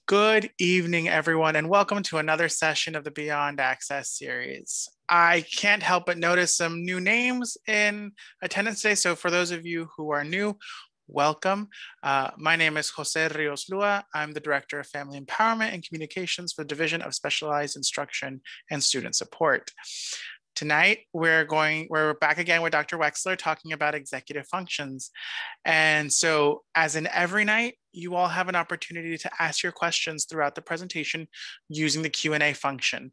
Good evening, everyone, and welcome to another session of the Beyond Access series. I can't help but notice some new names in attendance today. So for those of you who are new, welcome. My name is Jose Rios Lua. I'm the Director of Family Empowerment and Communications for the Division of Specialized Instruction and Student Support. Tonight, we're back again with Dr. Wexler talking about executive functions. And so as in every night, you all have an opportunity to ask your questions throughout the presentation using the Q&A function.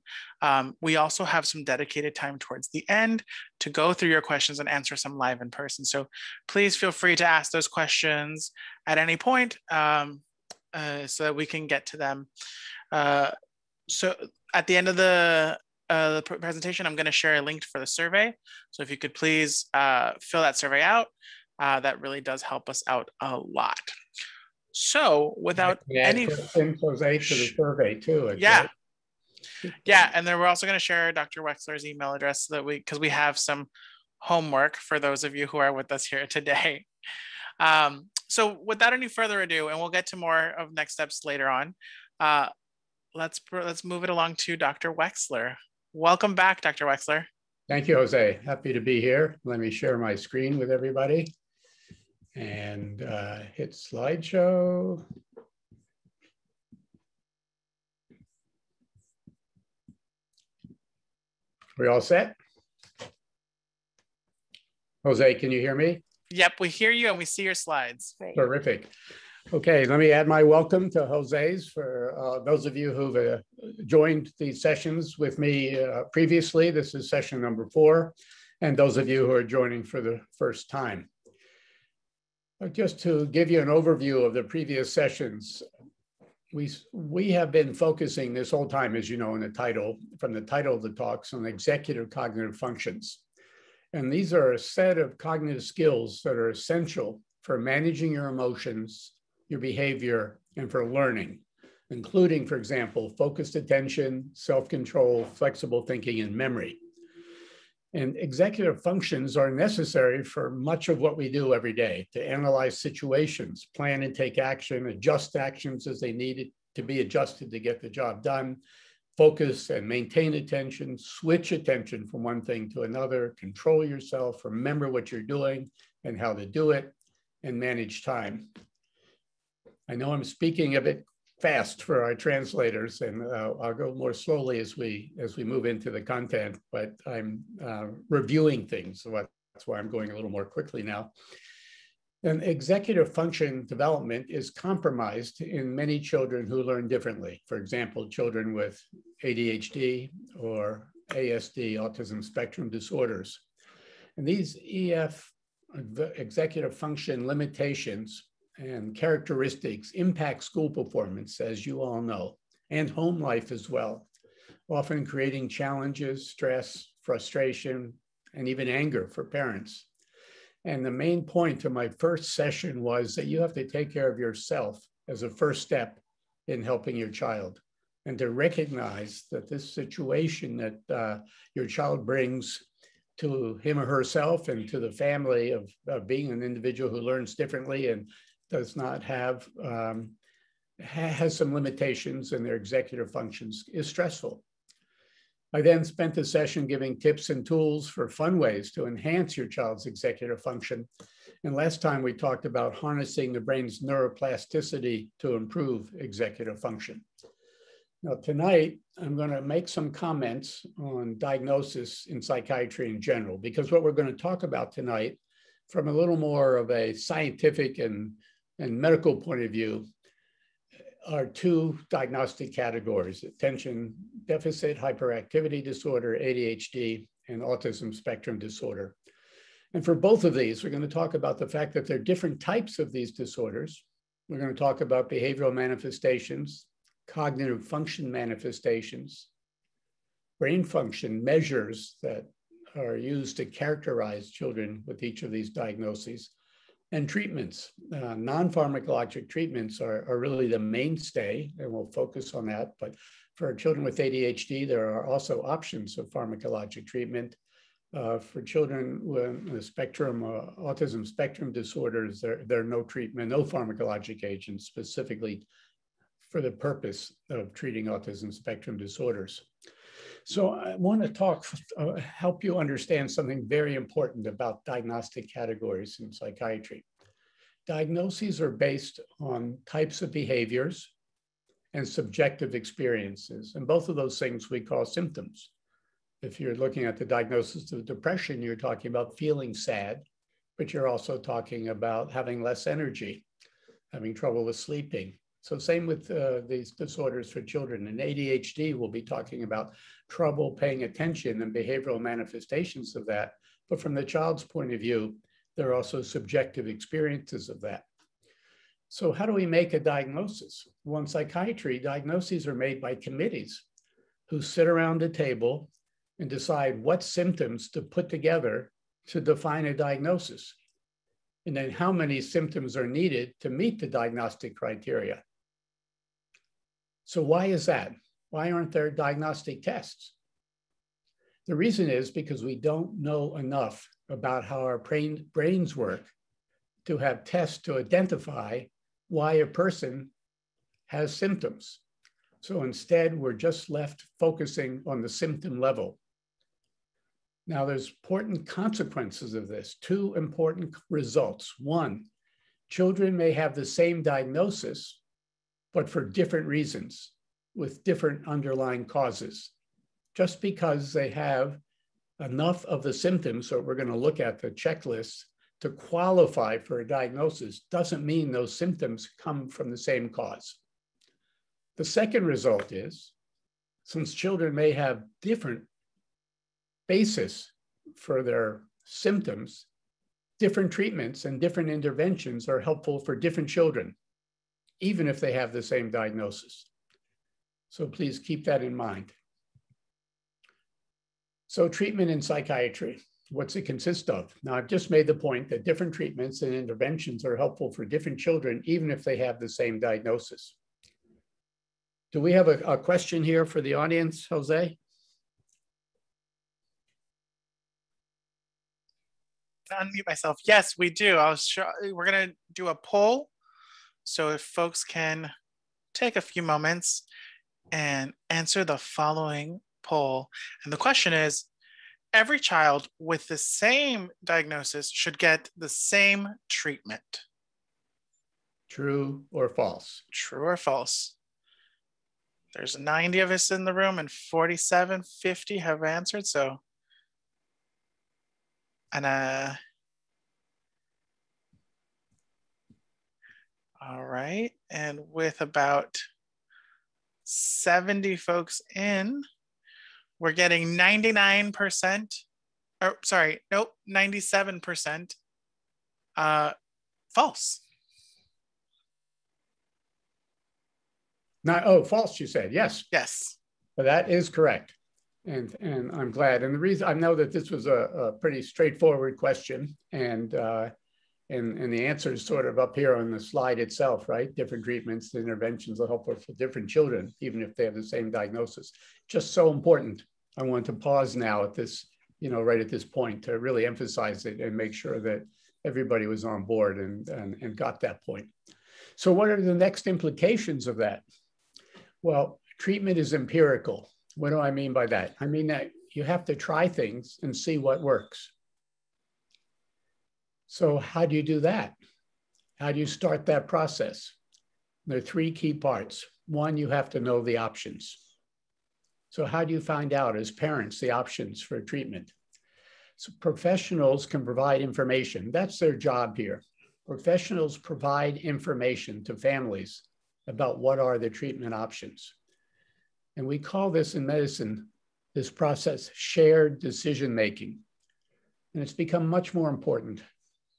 We also have some dedicated time towards the end to go through your questions and answer some live in person. So please feel free to ask those questions at any point so that we can get to them. So at the end of the presentation, I'm going to share a link for the survey. So if you could please fill that survey out, that really does help us out a lot. So without any questions, Jose, to the survey too. Yeah. Yeah, and then we're also going to share Dr. Wexler's email address so that because we have some homework for those of you who are with us here today. So without any further ado, and we'll get to more of next steps later on, let's move it along to Dr. Wexler. Welcome back, Dr. Wexler. Thank you, Jose. Happy to be here. Let me share my screen with everybody and hit slideshow. We all set? Jose, can you hear me? Yep, we hear you and we see your slides. Terrific. Okay, let me add my welcome to Jose's for those of you who've joined these sessions with me previously. This is session number 4, and those of you who are joining for the first time. Just to give you an overview of the previous sessions, we have been focusing this whole time, as you know, in the title, from the title of the talks, on executive cognitive functions. And these are a set of cognitive skills that are essential for managing your emotions, your behavior, and for learning, including, for example, focused attention, self-control, flexible thinking, and memory. And executive functions are necessary for much of what we do every day: to analyze situations, plan and take action, adjust actions as they need to be adjusted to get the job done, focus and maintain attention, switch attention from one thing to another, control yourself, remember what you're doing and how to do it, and manage time. I know I'm speaking a bit fast for our translators, and I'll go more slowly as we move into the content, but I'm reviewing things, so that's why I'm going a little more quickly now. And executive function development is compromised in many children who learn differently. For example, children with ADHD or ASD, autism spectrum disorders. And these EF, executive function limitations and characteristics, impact school performance, as you all know, and home life as well, often creating challenges, stress, frustration, and even anger for parents. And the main point of my first session was that you have to take care of yourself as a first step in helping your child, and to recognize that this situation that your child brings to him or herself and to the family of being an individual who learns differently and does not have, has some limitations in their executive functions is stressful. I then spent the session giving tips and tools for fun ways to enhance your child's executive function. And last time we talked about harnessing the brain's neuroplasticity to improve executive function. Now tonight, I'm going to make some comments on diagnosis in psychiatry in general, because what we're going to talk about tonight from a little more of a scientific and medical point of view are 2 diagnostic categories: attention deficit hyperactivity disorder, ADHD, and autism spectrum disorder. And for both of these, we're going to talk about the fact that there are different types of these disorders. We're going to talk about behavioral manifestations, cognitive function manifestations, brain function measures that are used to characterize children with each of these diagnoses, and treatments. Non-pharmacologic treatments are really the mainstay, and we'll focus on that. But for children with ADHD, there are also options of pharmacologic treatment. For children with the spectrum, autism spectrum disorders, there are no treatment, no pharmacologic agents specifically for the purpose of treating autism spectrum disorders. So I want to help you understand something very important about diagnostic categories in psychiatry. Diagnoses are based on types of behaviors and subjective experiences. And both of those things we call symptoms. If you're looking at the diagnosis of depression, you're talking about feeling sad, but you're also talking about having less energy, having trouble with sleeping. So same with these disorders for children. In ADHD, we'll be talking about trouble paying attention and behavioral manifestations of that. But from the child's point of view, there are also subjective experiences of that. So how do we make a diagnosis? Well, in psychiatry, diagnoses are made by committees who sit around a table and decide what symptoms to put together to define a diagnosis, and then how many symptoms are needed to meet the diagnostic criteria. So why is that? Why aren't there diagnostic tests? The reason is because we don't know enough about how our brains work to have tests to identify why a person has symptoms. So instead, we're just left focusing on the symptom level. Now, there's important consequences of this, two important results. One, children may have the same diagnosis, but for different reasons, with different underlying causes. Just because they have enough of the symptoms, so we're going to look at the checklist, to qualify for a diagnosis doesn't mean those symptoms come from the same cause. The second result is, since children may have different basis for their symptoms, different treatments and different interventions are helpful for different children, even if they have the same diagnosis. So please keep that in mind. So treatment in psychiatry, what's it consist of? Now, I've just made the point that different treatments and interventions are helpful for different children, even if they have the same diagnosis. Do we have a question here for the audience, Jose? Unmute myself. Yes, we do. We're going to do a poll. So if folks can take a few moments and answer the following poll. And the question is, every child with the same diagnosis should get the same treatment. True or false? True or false? There's 90 of us in the room and 47, 50 have answered. So, and all right. And with about 70 folks in, we're getting 99%, or sorry, nope, 97% false. False, you said, yes. Yes. But that is correct. And I'm glad. And the reason, I know that this was a pretty straightforward question, and the answer is sort of up here on the slide itself, right? Different treatments, interventions are helpful for different children, even if they have the same diagnosis. Just so important. I want to pause now at this, right at this point to really emphasize it and make sure that everybody was on board and got that point. So what are the next implications of that? Well, treatment is empirical. What do I mean by that? I mean that you have to try things and see what works. So how do you do that? How do you start that process? There are three key parts. One, you have to know the options. So how do you find out as parents the options for treatment? So professionals can provide information. That's their job here. Professionals provide information to families about what are the treatment options. And we call this in medicine, this process, shared decision-making. And it's become much more important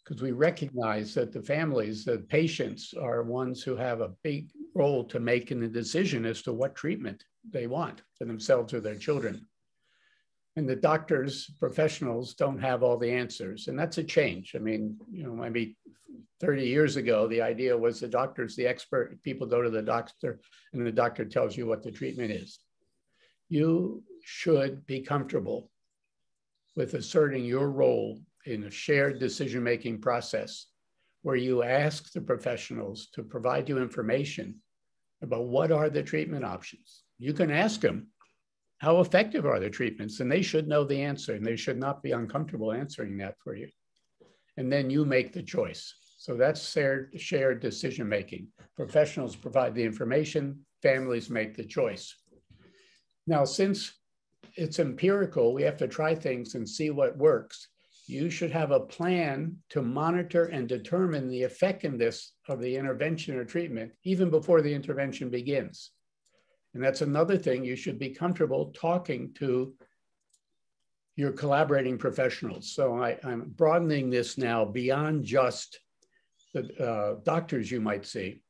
because we recognize that the families, the patients, are ones who have a big role to make in the decision as to what treatment they want for themselves or their children. And the doctors, professionals don't have all the answers. And that's a change. I mean, maybe 30 years ago, the idea was the doctor's the expert. People go to the doctor and the doctor tells you what the treatment is. You should be comfortable with asserting your role in a shared decision-making process where you ask the professionals to provide you information about what are the treatment options. You can ask them, how effective are the treatments? And they should know the answer, and they should not be uncomfortable answering that for you. And then you make the choice. So that's shared decision-making. Professionals provide the information, families make the choice. Now, since it's empirical, we have to try things and see what works. You should have a plan to monitor and determine the effectiveness of the intervention or treatment even before the intervention begins. And that's another thing, you should be comfortable talking to your collaborating professionals. So I'm broadening this now beyond just the doctors you might see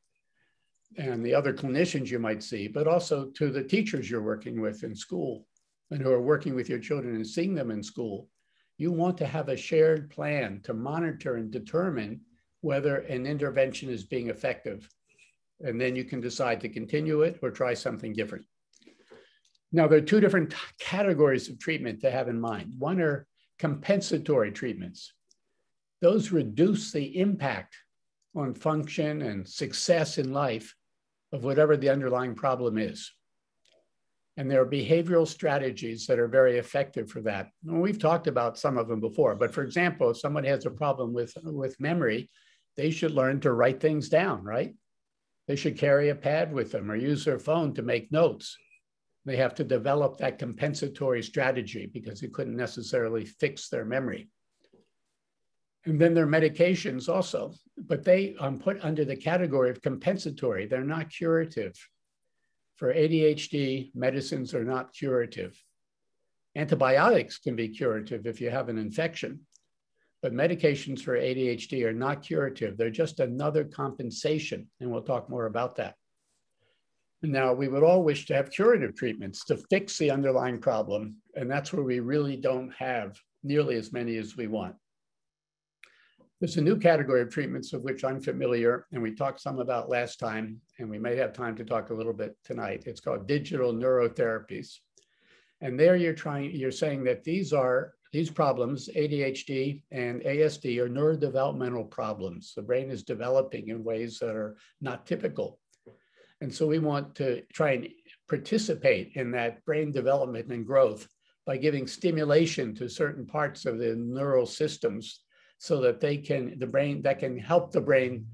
and the other clinicians you might see, but also to the teachers you're working with in school and who are working with your children and seeing them in school. You want to have a shared plan to monitor and determine whether an intervention is being effective. And then you can decide to continue it or try something different. Now, there are two different categories of treatment to have in mind. One are compensatory treatments. Those reduce the impact on function and success in life of whatever the underlying problem is. And there are behavioral strategies that are very effective for that. And we've talked about some of them before, but for example, if someone has a problem with memory, they should learn to write things down, right? They should carry a pad with them or use their phone to make notes. They have to develop that compensatory strategy because it couldn't necessarily fix their memory. And then there are medications also, but they are put under the category of compensatory. They're not curative. For ADHD, medicines are not curative. Antibiotics can be curative if you have an infection, but medications for ADHD are not curative. They're just another compensation, and we'll talk more about that. Now, we would all wish to have curative treatments to fix the underlying problem, and that's where we really don't have nearly as many as we want. There's a new category of treatments of which I'm familiar, and we talked some about last time, and we may have time to talk a little bit tonight. It's called digital neurotherapies. And there you're saying that these problems, ADHD and ASD, are neurodevelopmental problems. The brain is developing in ways that are not typical. And so we want to try and participate in that brain development and growth by giving stimulation to certain parts of the neural systems so that that can help the brain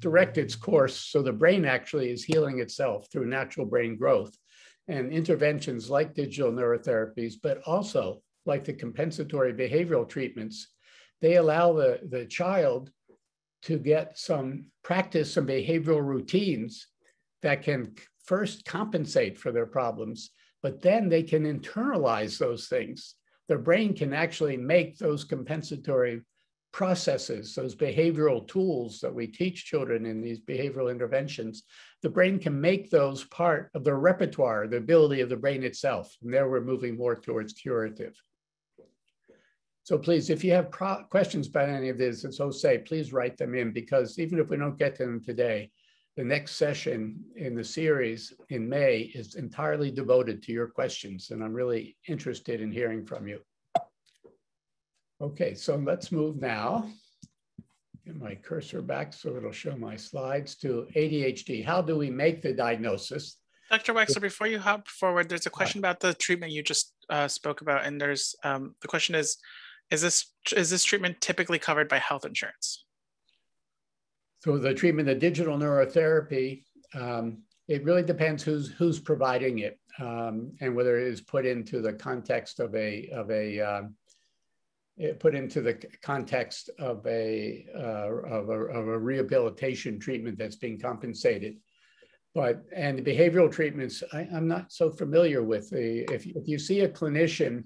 direct its course so the brain actually is healing itself through natural brain growth. And interventions like digital neurotherapies, but also like the compensatory behavioral treatments, they allow the child to get some practice, some behavioral routines that can first compensate for their problems, but then they can internalize those things. Their brain can actually make those compensatory processes, those behavioral tools that we teach children in these behavioral interventions. The brain can make those part of the repertoire, the ability of the brain itself. And there we're moving more towards curative. So please, if you have questions about any of this, as Jose, please write them in, because even if we don't get to them today, the next session in the series in May is entirely devoted to your questions, and I'm really interested in hearing from you. Okay, so let's move now. Get my cursor back so it'll show my slides to ADHD. How do we make the diagnosis? Dr. Wexler, before you hop forward, there's a question about the treatment you just spoke about, and there's the question is this treatment typically covered by health insurance? So the treatment of digital neurotherapy, it really depends who's providing it, and whether it is put into the context of a rehabilitation treatment that's being compensated. And behavioral treatments, I'm not so familiar with. If you see a clinician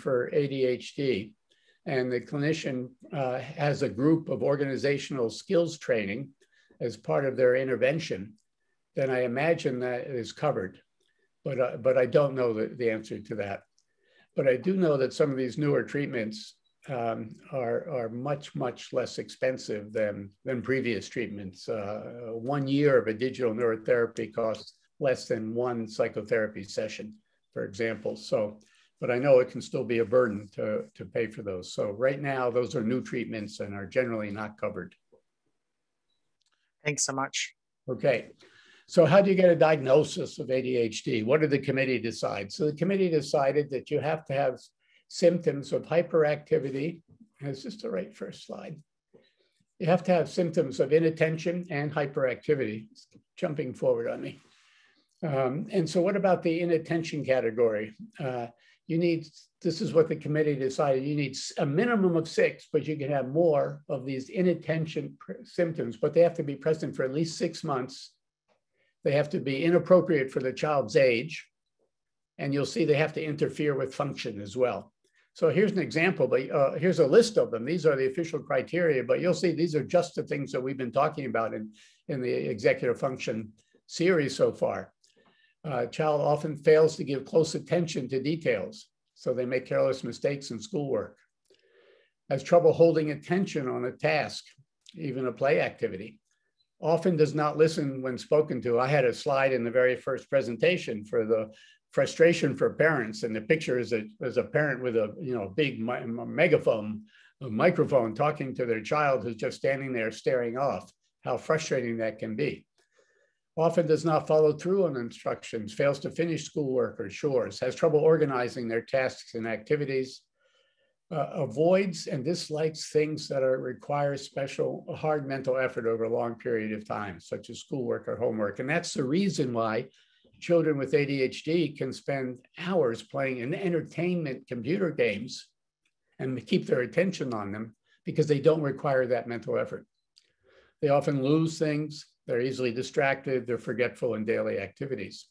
for ADHD, and the clinician has a group of organizational skills training as part of their intervention, then I imagine that is covered. But I don't know the answer to that. But I do know that some of these newer treatments are much, much less expensive than previous treatments. 1 year of a digital neurotherapy costs less than one psychotherapy session, for example. But I know it can still be a burden to pay for those. So right now, those are new treatments and are generally not covered. Thanks so much. Okay, so how do you get a diagnosis of ADHD? What did the committee decide? So the committee decided that you have to have symptoms of hyperactivity. Is this the right first slide? You have to have symptoms of inattention and hyperactivity. It's jumping forward on me. And so what about the inattention category? This is what the committee decided, you need a minimum of 6, but you can have more of these inattention symptoms, but they have to be present for at least 6 months. They have to be inappropriate for the child's age. And you'll see they have to interfere with function as well. So here's an example, but here's a list of them. These are the official criteria, but you'll see these are just the things that we've been talking about in the executive function series so far. Child often fails to give close attention to details, so they make careless mistakes in schoolwork. Has trouble holding attention on a task, even a play activity. Often does not listen when spoken to. I had a slide in the very first presentation for the frustration for parents, and the picture is a parent with a big megaphone, a microphone, talking to their child who's just standing there staring off. How frustrating that can be. Often does not follow through on instructions, fails to finish schoolwork or chores, has trouble organizing their tasks and activities, avoids and dislikes things that require special hard mental effort over a long period of time, such as schoolwork or homework. And that's the reason why children with ADHD can spend hours playing in entertainment computer games and keep their attention on them, because they don't require that mental effort. They often lose things. They're easily distracted. They're forgetful in daily activities.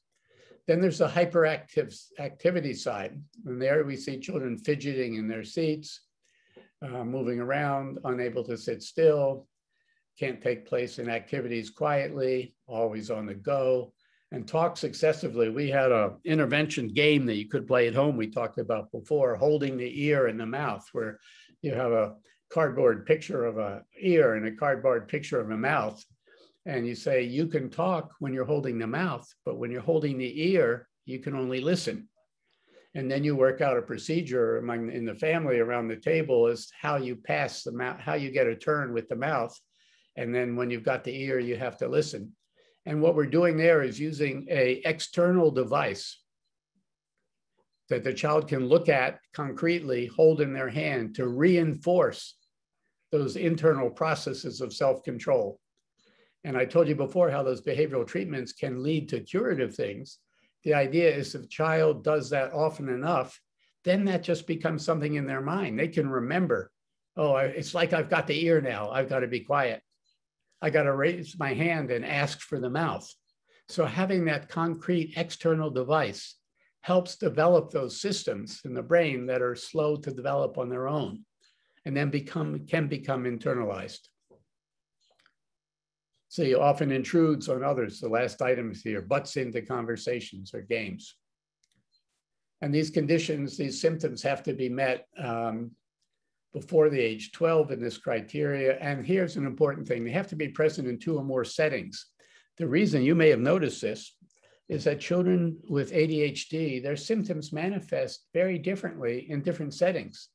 Then there's the hyperactive activity side. And there we see children fidgeting in their seats, moving around, unable to sit still, can't take place in activities quietly, always on the go, and talks excessively. We had an intervention game that you could play at home we talked about before, holding the ear and the mouth, where you have a cardboard picture of an ear and a cardboard picture of a mouth. And you say, you can talk when you're holding the mouth, but when you're holding the ear, you can only listen. And then you work out a procedure in the family around the table as how you pass the mouth, how you get a turn with the mouth. And then when you've got the ear, you have to listen. And what we're doing there is using an external device that the child can look at concretely, hold in their hand to reinforce those internal processes of self-control. And I told you before how those behavioral treatments can lead to curative things. The idea is if a child does that often enough, then that just becomes something in their mind. They can remember, oh, it's like I've got the ear now. I've got to be quiet. I got to raise my hand and ask for the mouth. So having that concrete external device helps develop those systems in the brain that are slow to develop on their own, and then can become internalized. So he often intrudes on others. The last item is here, butts into conversations or games. And these conditions, these symptoms have to be met before the age 12 in this criteria. And here's an important thing. They have to be present in 2 or more settings. The reason you may have noticed this is that children with ADHD, their symptoms manifest very differently in different settings.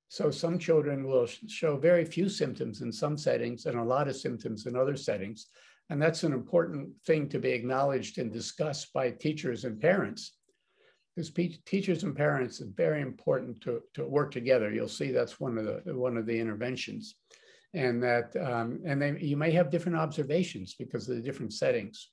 So some children will show very few symptoms in some settings and a lot of symptoms in other settings. And that's an important thing to be acknowledged and discussed by teachers and parents. Because teachers and parents is very important to work together. You'll see that's one of the interventions. And that you may have different observations because of the different settings.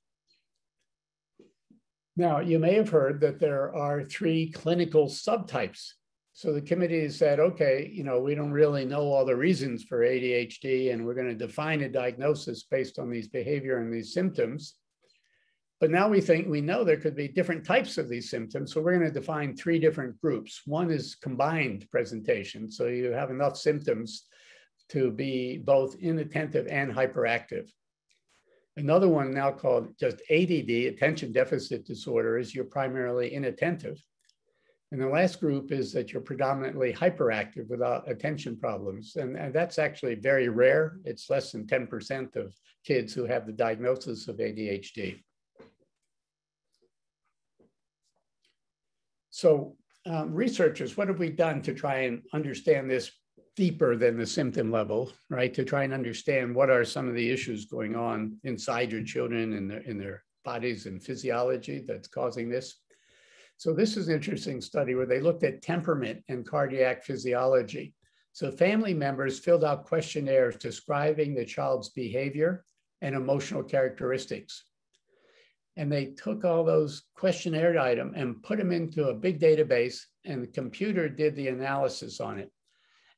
Now, you may have heard that there are 3 clinical subtypes. So the committee said, okay, we don't really know all the reasons for ADHD, and we're going to define a diagnosis based on these behavior and these symptoms. But now we know there could be different types of these symptoms. So we're going to define 3 different groups. One is combined presentation. So you have enough symptoms to be both inattentive and hyperactive. Another one now called just ADD, attention deficit disorder, is you're primarily inattentive. And the last group is that you're predominantly hyperactive without attention problems. And that's actually very rare. It's less than 10% of kids who have the diagnosis of ADHD. So researchers, what have we done to try and understand this deeper than the symptom level, right? To try and understand what are some of the issues going on inside your children and in their bodies and physiology that's causing this. So this is an interesting study where they looked at temperament and cardiac physiology. So family members filled out questionnaires describing the child's behavior and emotional characteristics. And they took all those questionnaire items and put them into a big database, and the computer did the analysis on it.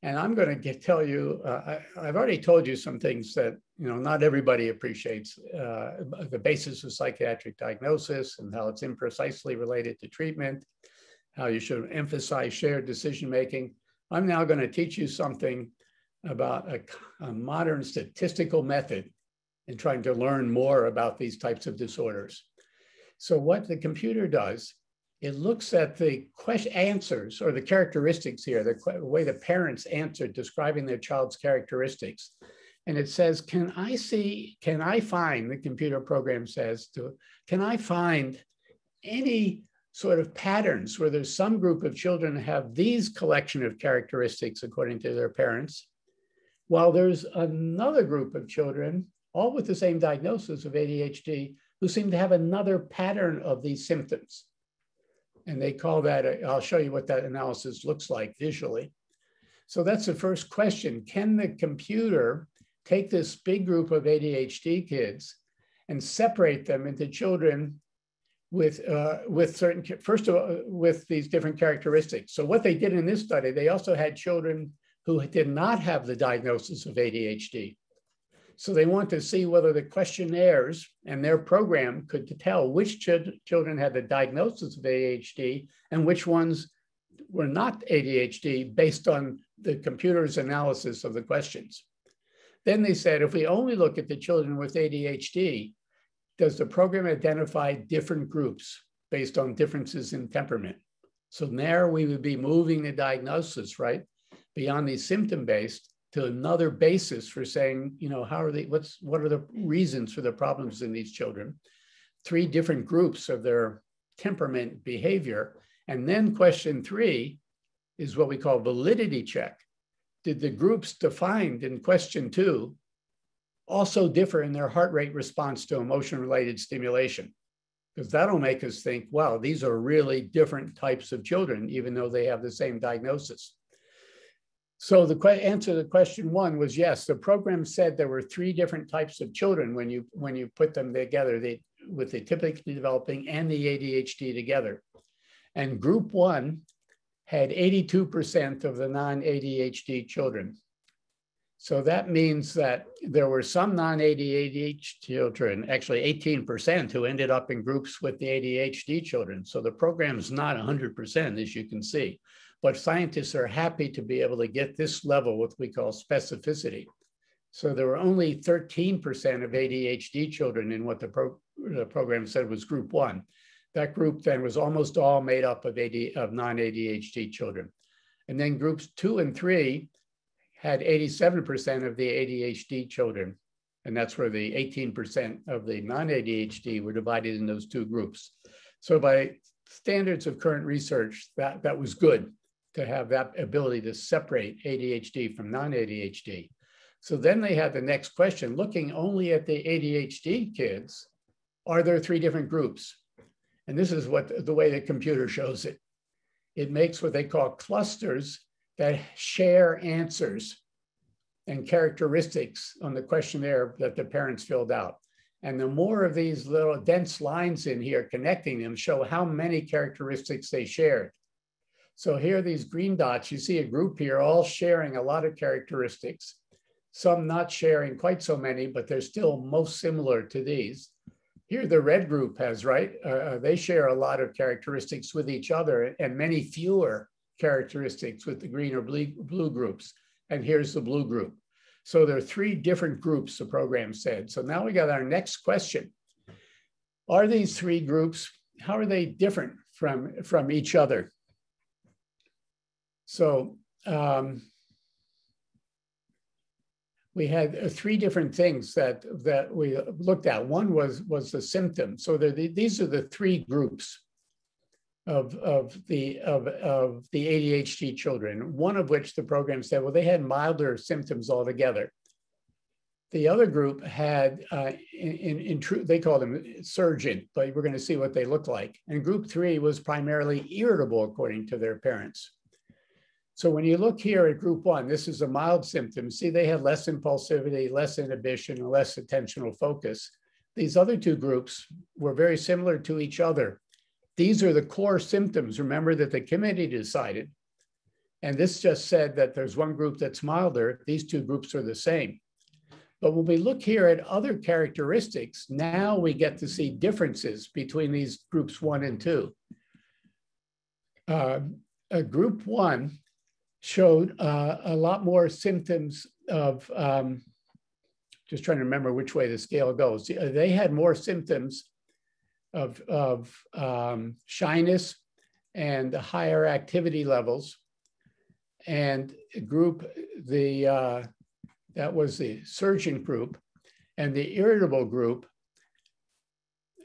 And I'm going to tell you, I've already told you some things that not everybody appreciates, the basis of psychiatric diagnosis and how it's imprecisely related to treatment, how you should emphasize shared decision-making. I'm now going to teach you something about a modern statistical method in trying to learn more about these types of disorders. So what the computer does, it looks at the answers or the characteristics here, the way the parents answered describing their child's characteristics. And it says, can I find, the computer program says, can I find any sort of patterns where there's some group of children have these collection of characteristics according to their parents, while there's another group of children, all with the same diagnosis of ADHD, who seem to have another pattern of these symptoms. And they call that, I'll show you what that analysis looks like visually. So that's the first question. Can the computer take this big group of ADHD kids and separate them into children with certain, first of all, with these different characteristics? So what they did in this study, they also had children who did not have the diagnosis of ADHD. So they want to see whether the questionnaires and their program could tell which children had the diagnosis of ADHD and which ones were not ADHD based on the computer's analysis of the questions. Then they said, if we only look at the children with ADHD, does the program identify different groups based on differences in temperament? So there we would be moving the diagnosis, right, beyond the symptom-based to another basis for saying, how are they, what are the reasons for the problems in these children? 3 different groups of their temperament behavior. And then question 3 is what we call validity check. Did the groups defined in question 2 also differ in their heart rate response to emotion-related stimulation? Because that'll make us think, wow, these are really different types of children, even though they have the same diagnosis. So the answer to question 1 was yes. The program said there were 3 different types of children when you put them together, with the typically developing and the ADHD together. And group 1 had 82% of the non-ADHD children. So that means that there were some non-ADHD children, actually 18%, who ended up in groups with the ADHD children. So the program is not 100%, as you can see. But scientists are happy to be able to get this level, what we call specificity. So there were only 13% of ADHD children in what the program said was group 1. That group then was almost all made up of non-ADHD children. And then groups 2 and 3 had 87% of the ADHD children. And that's where the 18% of the non-ADHD were divided in those 2 groups. So by standards of current research, that was good to have that ability to separate ADHD from non-ADHD. So then they had the next question, looking only at the ADHD kids, are there 3 different groups? And this is the way the computer shows it. It makes what they call clusters that share answers and characteristics on the questionnaire that the parents filled out. And the more of these little dense lines in here connecting them show how many characteristics they shared. So here, these green dots, you see a group here all sharing a lot of characteristics, some not sharing quite so many, but they're still most similar to these. Here, the red group has, right? They share a lot of characteristics with each other and many fewer characteristics with the green or blue groups. And here's the blue group. So there are 3 different groups, the program said. So now we got our next question. Are these 3 groups, how are they different from each other? So we had 3 different things that we looked at. One was the symptom. So these are the 3 groups of the ADHD children, one of which the program said, well, they had milder symptoms altogether. The other group had, in truth, they called them surgent, but we're going to see what they look like. And group 3 was primarily irritable, according to their parents. So when you look here at group 1, this is a mild symptom. See, they had less impulsivity, less inhibition, and less attentional focus. These other two groups were very similar to each other. These are the core symptoms, remember, that the committee decided. And this just said that there's one group that's milder. These two groups are the same. But when we look here at other characteristics, now we get to see differences between these groups 1 and 2. Group 1 showed a lot more symptoms of, just trying to remember which way the scale goes. They had more symptoms of shyness and higher activity levels. And that was the surgent group, and the irritable group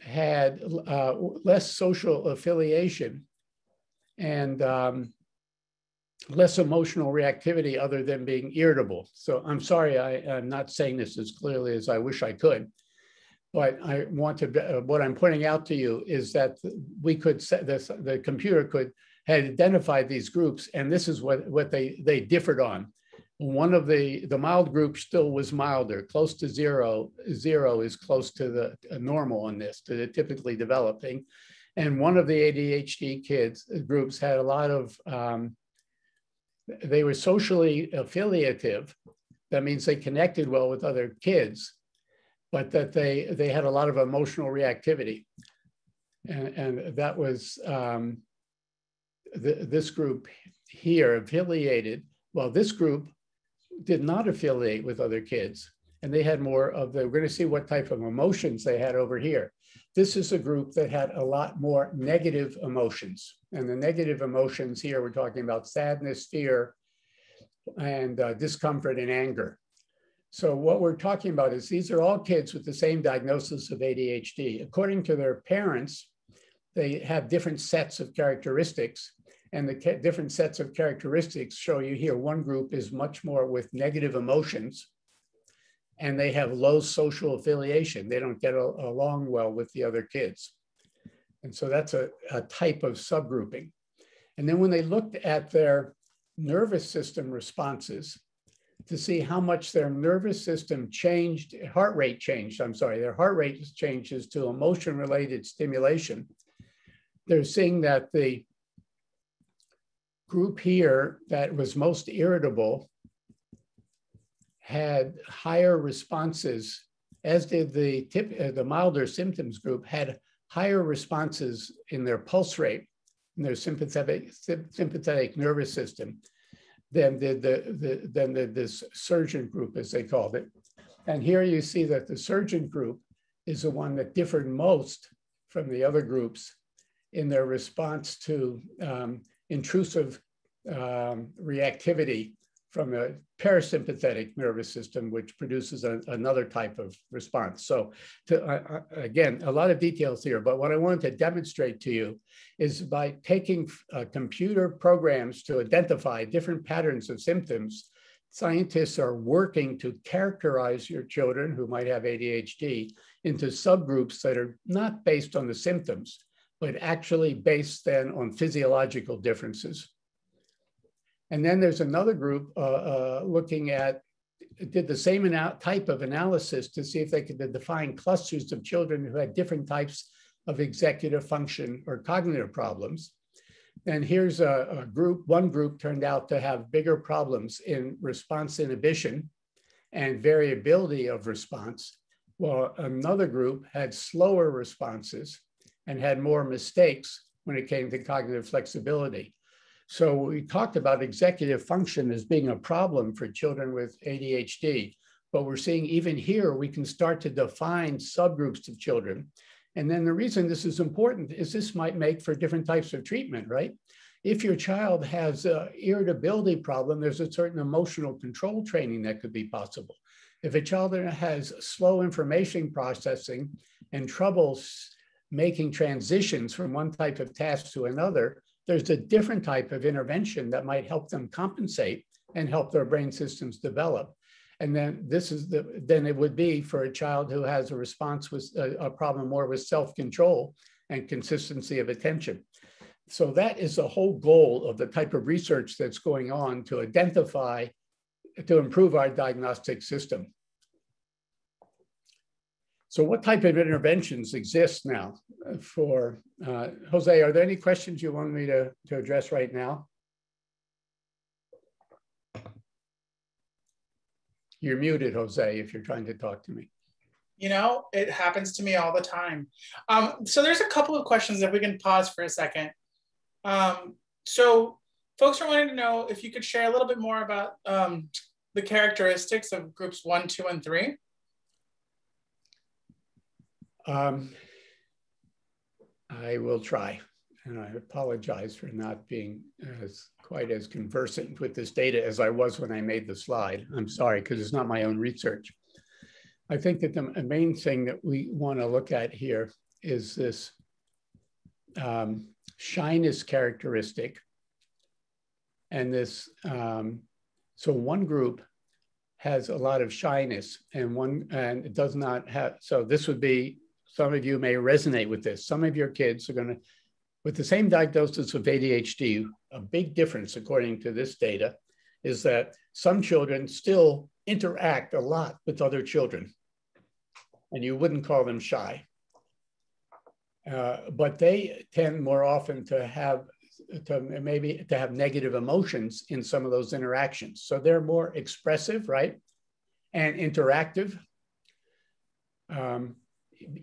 had less social affiliation and less emotional reactivity other than being irritable. So I'm sorry, I'm not saying this as clearly as I wish I could, but I want to, what I'm pointing out to you is that we could set this, the computer had identified these groups, and this is what they differed on. One of the mild group still was milder, close to zero. Zero is close to the normal on this, to the typically developing. And one of the ADHD groups had a lot of, they were socially affiliative. That means they connected well with other kids, but that they had a lot of emotional reactivity. And that was this group here, affiliated. Well, this group did not affiliate with other kids, and they had more of we're going to see what type of emotions they had over here. This is a group that had a lot more negative emotions, and the negative emotions here, we're talking about sadness, fear, and discomfort and anger. So what we're talking about is these are all kids with the same diagnosis of ADHD. According to their parents, they have different sets of characteristics. And the different sets of characteristics show you here. One group is much more with negative emotions, and they have low social affiliation. They don't get along well with the other kids. And so that's a type of subgrouping. And then when they looked at their nervous system responses to see how much their nervous system changed, their heart rate changes to emotion-related stimulation, they're seeing that the group here that was most irritable had higher responses, as did the milder symptoms group, had higher responses in their pulse rate, in their sympathetic nervous system, than did this surgent group, as they called it. And here you see that the surgent group is the one that differed most from the other groups in their response to intrusive reactivity from a parasympathetic nervous system, which produces another type of response. So again, a lot of details here, but what I wanted to demonstrate to you is by taking computer programs to identify different patterns of symptoms, scientists are working to characterize your children who might have ADHD into subgroups that are not based on the symptoms, but actually based then on physiological differences. And then there's another group did the same type of analysis to see if they could define clusters of children who had different types of executive function or cognitive problems. And here's one group turned out to have bigger problems in response inhibition and variability of response, while another group had slower responses and had more mistakes when it came to cognitive flexibility. So we talked about executive function as being a problem for children with ADHD, but we're seeing even here, we can start to define subgroups of children. And then the reason this is important is this might make for different types of treatment, right? If your child has an irritability problem, there's a certain emotional control training that could be possible. If a child has slow information processing and trouble making transitions from one type of task to another, there's a different type of intervention that might help them compensate and help their brain systems develop. And then then it would be for a child who has a response with a problem more with self-control and consistency of attention. So that is the whole goal of the type of research that's going on to identify, to improve our diagnostic system. So what type of interventions exist now for, Jose, are there any questions you want me to address right now? You're muted, Jose, if you're trying to talk to me. You know, it happens to me all the time. So there's a couple of questions if we can pause for a second. So folks are wanting to know if you could share a little bit more about the characteristics of groups 1, 2, and 3. I will try, and I apologize for not being quite as conversant with this data as I was when I made the slide. I'm sorry, because it's not my own research. I think that the main thing that we want to look at here is this shyness characteristic. And this, so one group has a lot of shyness and it does not have, so this would be, some of you may resonate with this. Some of your kids are going to, with the same diagnosis of ADHD, a big difference according to this data is that some children still interact a lot with other children, and you wouldn't call them shy. But they tend more often to have negative emotions in some of those interactions. So they're more expressive, right? And interactive.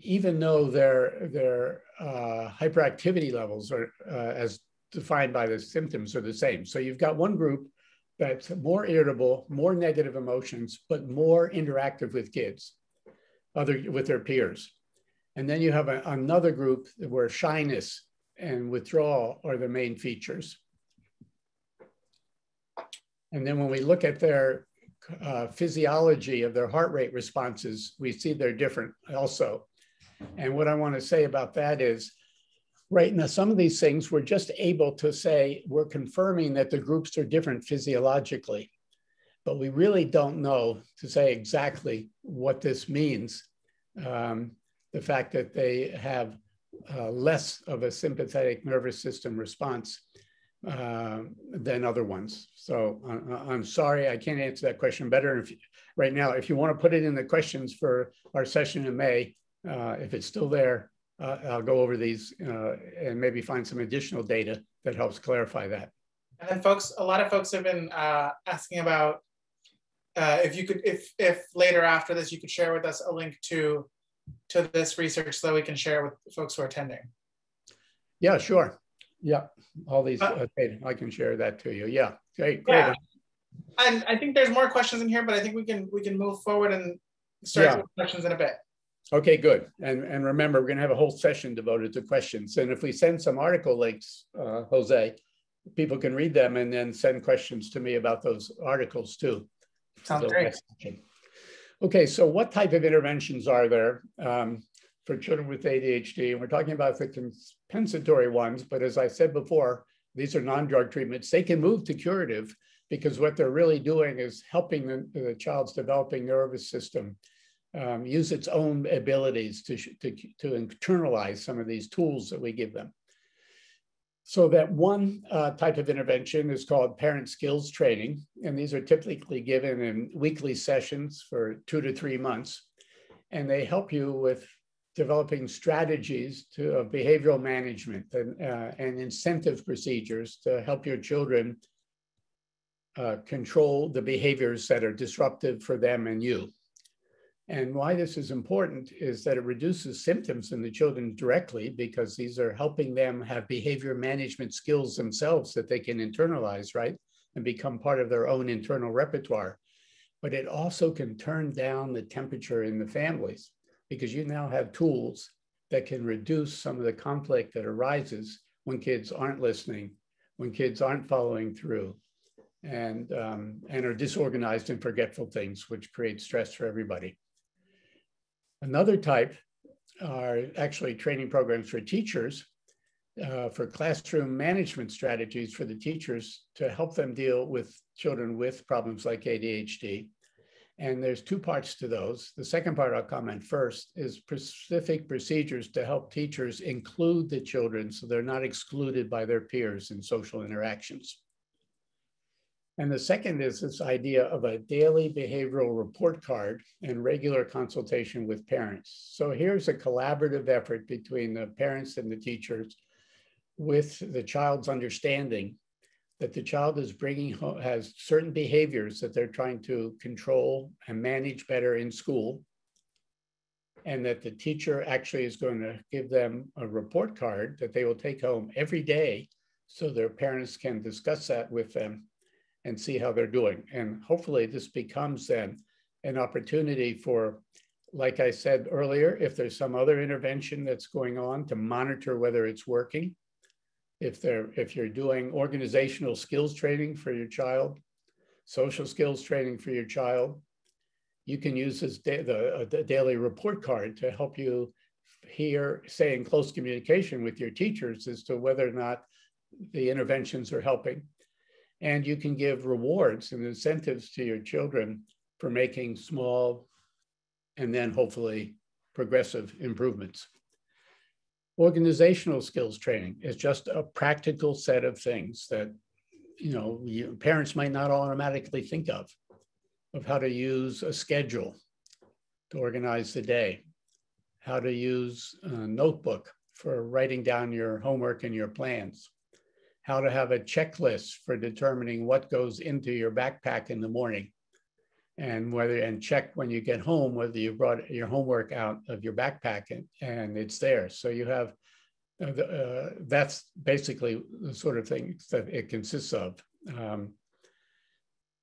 Even though their hyperactivity levels are, as defined by the symptoms, are the same. So you've got one group that's more irritable, more negative emotions, but more interactive with kids, with their peers. And then you have another group where shyness and withdrawal are the main features. And then when we look at their physiology of their heart rate responses, we see they're different also. And what I want to say about that is, right now, some of these things we're just able to say, we're confirming that the groups are different physiologically, but we really don't know to say exactly what this means. The fact that they have less of a sympathetic nervous system response than other ones. So I'm sorry, I can't answer that question better. Right now, if you want to put it in the questions for our session in May, if it's still there, I'll go over these and maybe find some additional data that helps clarify that. And then folks, a lot of folks have been asking about if you could, if later after this, you could share with us a link to this research so that we can share with folks who are attending. Yeah, sure. Yeah, all these data, I can share that to you. Yeah, great. Yeah. And I think there's more questions in here, but I think we can move forward and start with questions in a bit. Okay, good. And remember, we're going to have a whole session devoted to questions. And if we send some article links, Jose, people can read them and then send questions to me about those articles too. Sounds great. Okay, so what type of interventions are there for children with ADHD? And we're talking about the compensatory ones, but as I said before, these are non-drug treatments. They can move to curative because what they're really doing is helping the child's developing nervous system use its own abilities to internalize some of these tools that we give them. So that one type of intervention is called parent skills training. And these are typically given in weekly sessions for 2 to 3 months. And they help you with developing strategies of behavioral management and incentive procedures to help your children control the behaviors that are disruptive for them and you. And why this is important is that it reduces symptoms in the children directly because these are helping them have behavior management skills themselves that they can internalize, right? And become part of their own internal repertoire. But it also can turn down the temperature in the families because you now have tools that can reduce some of the conflict that arises when kids aren't listening, when kids aren't following through, and are disorganized and forgetful things, which create stress for everybody. Another type are actually training programs for teachers for classroom management strategies for the teachers to help them deal with children with problems like ADHD. And there's two parts to those. The second part I'll comment first is specific procedures to help teachers include the children so they're not excluded by their peers in social interactions. And the second is this idea of a daily behavioral report card and regular consultation with parents. So here's a collaborative effort between the parents and the teachers with the child's understanding that the child is has certain behaviors that they're trying to control and manage better in school, and that the teacher actually is going to give them a report card that they will take home every day so their parents can discuss that with them and see how they're doing. And hopefully this becomes then an opportunity for, like I said earlier, if there's some other intervention that's going on, to monitor whether it's working. If you're doing organizational skills training for your child, social skills training for your child, you can use this the daily report card to help you stay in close communication with your teachers as to whether or not the interventions are helping. And you can give rewards and incentives to your children for making small and then hopefully progressive improvements. Organizational skills training is just a practical set of things that parents might not automatically think of how to use a schedule to organize the day, how to use a notebook for writing down your homework and your plans, how to have a checklist for determining what goes into your backpack in the morning, and check when you get home whether you brought your homework out of your backpack and it's there. So you have, that's basically the sort of things that it consists of. And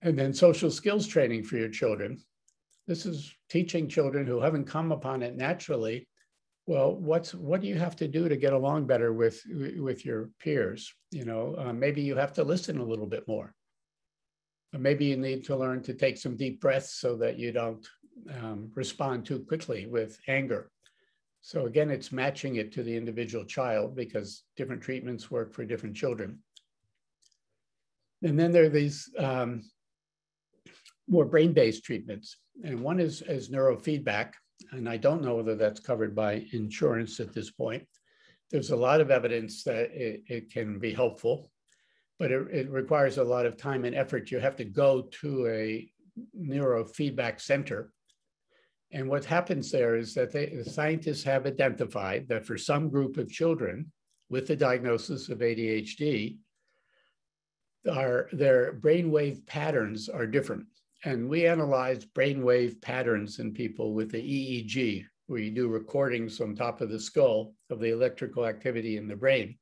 then social skills training for your children. This is teaching children who haven't come upon it naturally. Well, what do you have to do to get along better with your peers? Maybe you have to listen a little bit more. Maybe you need to learn to take some deep breaths so that you don't respond too quickly with anger. So again, it's matching it to the individual child because different treatments work for different children. And then there are these more brain-based treatments. And one is neurofeedback. And I don't know whether that's covered by insurance at this point. There's a lot of evidence that it can be helpful, but it requires a lot of time and effort. You have to go to a neurofeedback center. And what happens there is that the scientists have identified that for some group of children with the diagnosis of ADHD, their brainwave patterns are different. And we analyzed brainwave patterns in people with the EEG, where you do recordings on top of the skull of the electrical activity in the brain.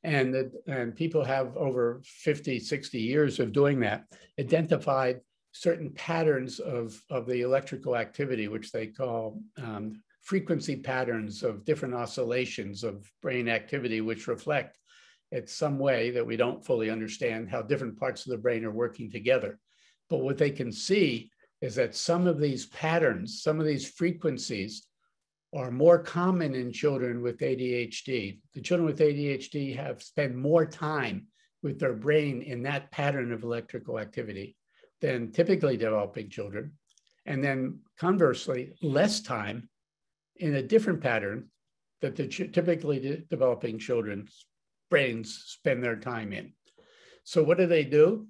And people have over 50, 60 years of doing that, identified certain patterns of the electrical activity, which they call frequency patterns of different oscillations of brain activity, which reflect in some way that we don't fully understand how different parts of the brain are working together. But what they can see is that some of these patterns, some of these frequencies are more common in children with ADHD. The children with ADHD spend more time with their brain in that pattern of electrical activity than typically developing children. And then conversely, less time in a different pattern that the typically developing children's brains spend their time in. So what do?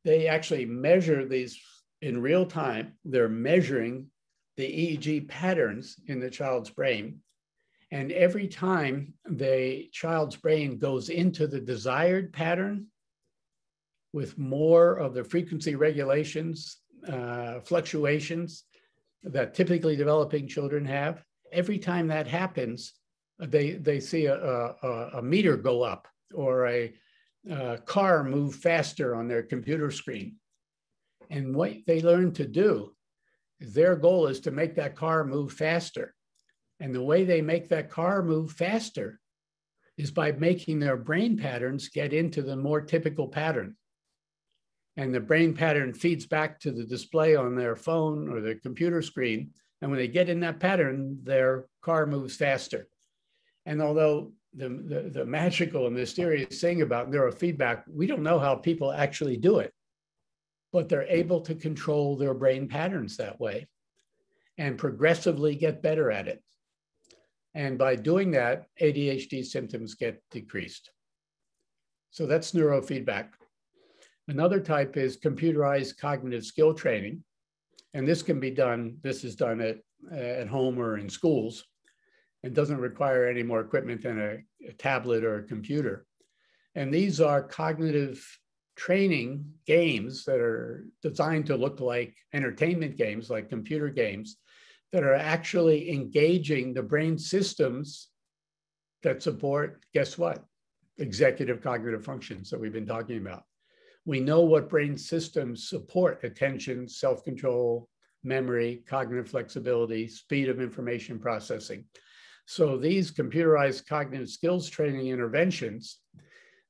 They actually measure these in real time. They're measuring the EEG patterns in the child's brain. And every time the child's brain goes into the desired pattern with more of the frequency regulations, fluctuations that typically developing children have, every time that happens, they see a meter go up or a car move faster on their computer screen. And what they learn to do is their goal is to make that car move faster. And the way they make that car move faster is by making their brain patterns get into the more typical pattern. And the brain pattern feeds back to the display on their phone or their computer screen, And when they get in that pattern, their car moves faster. And although the magical and mysterious thing about neurofeedback, we don't know how people actually do it, but they're able to control their brain patterns that way and progressively get better at it. And by doing that, ADHD symptoms get decreased. So that's neurofeedback. Another type is computerized cognitive skill training. And this can be done, this is done at home or in schools. It doesn't require any more equipment than a tablet or a computer. And these are cognitive training games that are designed to look like entertainment games, like computer games, that are actually engaging the brain systems that support, guess what? Executive cognitive functions that we've been talking about. We know what brain systems support attention, self-control, memory, cognitive flexibility, speed of information processing. So these computerized cognitive skills training interventions,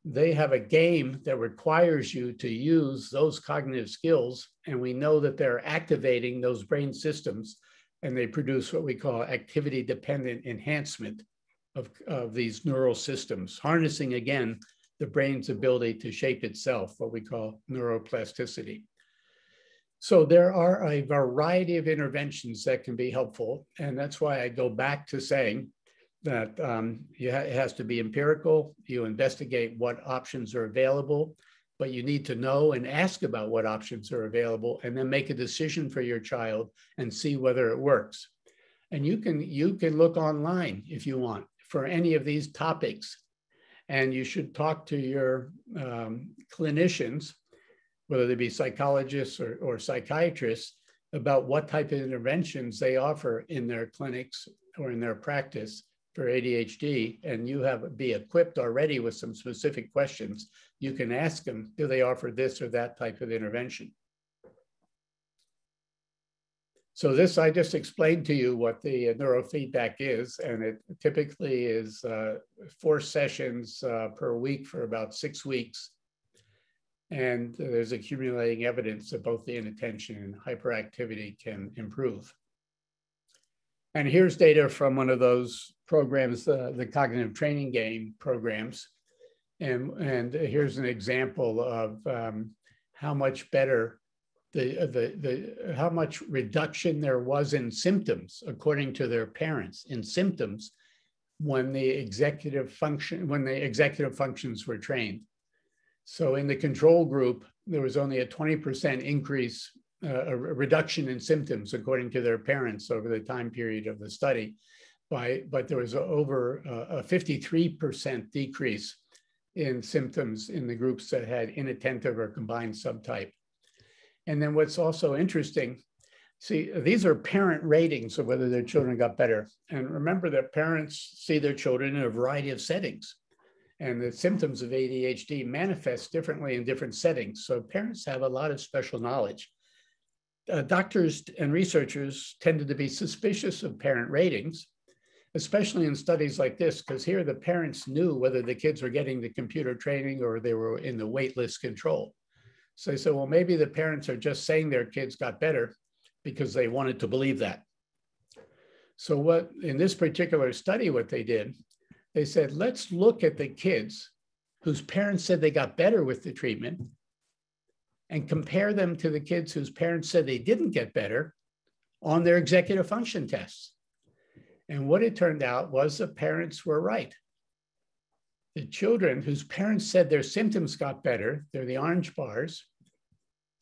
they have a game that requires you to use those cognitive skills, and we know that they're activating those brain systems, and they produce what we call activity-dependent enhancement of these neural systems, harnessing, again, the brain's ability to shape itself, what we call neuroplasticity. So there are a variety of interventions that can be helpful, and that's why I go back to saying that it has to be empirical. You investigate what options are available, but you need to know and ask about what options are available, and then make a decision for your child and see whether it works. And you can look online if you want for any of these topics, and you should talk to your clinicians, whether they be psychologists or psychiatrists, about what type of interventions they offer in their clinics or in their practice for ADHD, and you be equipped already with some specific questions. You can ask them, do they offer this or that type of intervention? So this, I just explained to you what the neurofeedback is, and it typically is 4 sessions per week for about 6 weeks. And there's accumulating evidence that both the inattention and hyperactivity can improve. And here's data from one of those programs, the cognitive training game programs. And here's an example of how much better how much reduction there was in symptoms according to their parents in symptoms when the executive functions were trained. So in the control group, there was only a 20% increase, a reduction in symptoms according to their parents over the time period of the study, but there was over a 53% decrease in symptoms in the groups that had inattentive or combined subtype. And then what's also interesting, see, these are parent ratings of whether their children got better. And remember that parents see their children in a variety of settings. And the symptoms of ADHD manifest differently in different settings. So parents have a lot of special knowledge. Doctors and researchers tended to be suspicious of parent ratings, especially in studies like this, because here the parents knew whether the kids were getting the computer training or they were in the waitlist control. So they said, well, maybe the parents are just saying their kids got better because they wanted to believe that. So what, in this particular study, what they did, they said, let's look at the kids whose parents said they got better with the treatment and compare them to the kids whose parents said they didn't get better on their executive function tests. And what it turned out was the parents were right. The children whose parents said their symptoms got better, they're the orange bars,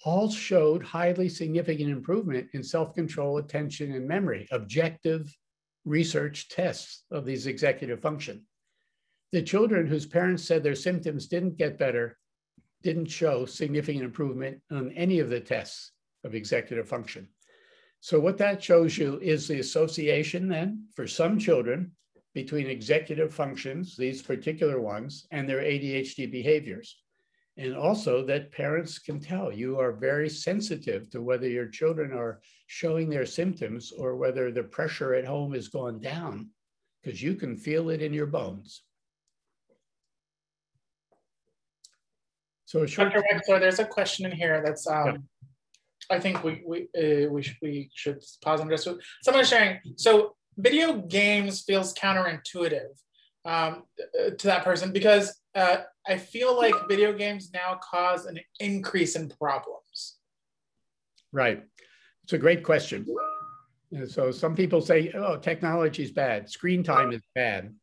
all showed highly significant improvement in self-control, attention, and memory, objective research tests of these executive function. The children whose parents said their symptoms didn't get better didn't show significant improvement on any of the tests of executive function. So what that shows you is the association then for some children between executive functions, these particular ones, and their ADHD behaviors. And also that parents can tell you are very sensitive to whether your children are showing their symptoms or whether the pressure at home has gone down, because you can feel it in your bones. So Dr. Wexler, there's a question in here that's I think we should pause and address. Someone is sharing. So video games feels counterintuitive to that person because I feel like video games now cause an increase in problems. Right. It's a great question. And so some people say, oh, technology is bad. Screen time is bad.